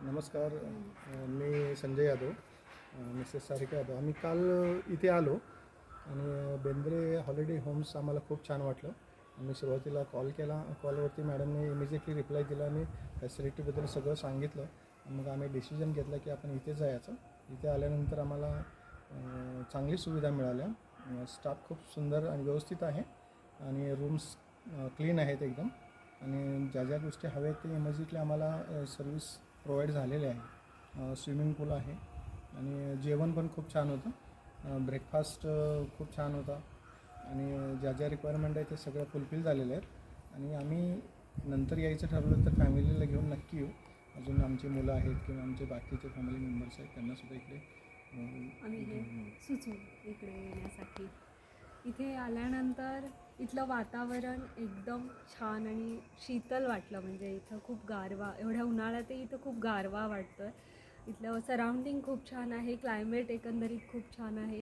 नमस्कार. मी संजय यादव, मिसेस सारिका यादव. आम्ही काल इथे आलो आणि बेंद्रे हॉलिडे होम्स आम्हाला खूप छान वाटलं. आम्ही सुरुवातीला कॉल केला. कॉलवरती मॅडमने इमिजिएटली रिप्लाय दिला आणि फॅसिलिटीबद्दल सगळं सांगितलं. मग आम्ही डिसिजन घेतला की आपण इथे जायचं. इथे आल्यानंतर आम्हाला चांगली सुविधा मिळाल्या. स्टाफ खूप सुंदर आणि व्यवस्थित आहे आणि रूम्स क्लीन आहेत एकदम. आणि ज्या ज्या गोष्टी हव्या आहेत ते इमिजिएटली आम्हाला सर्विस प्रोव्हाइड झालेले आहे. स्विमिंग पूल आहे आणि जेवण पण खूप छान होतं. ब्रेकफास्ट खूप छान होता आणि ज्या ज्या रिक्वायरमेंट आहे ते सगळ्या फुलफिल झालेल्या आहेत. आणि आम्ही नंतर यायचं ठरवलं तर फॅमिलीला घेऊन नक्की येऊ. अजून आमची मुलं आहेत किंवा आमचे बाकीचे फॅमिली मेंबर्स आहेत त्यांनासुद्धा इकडे आम्ही हे सुचवू इकडे येण्यासाठी. इथे आल्यानंतर इथलं वातावरण एकदम छान आणि शीतल वाटलं. म्हणजे इथं खूप गारवा, एवढ्या उन्हाळ्यातही इथं खूप गारवा वाटतो आहे. इथलं सराउंडिंग खूप छान आहे. क्लायमेट एकंदरीत खूप छान आहे.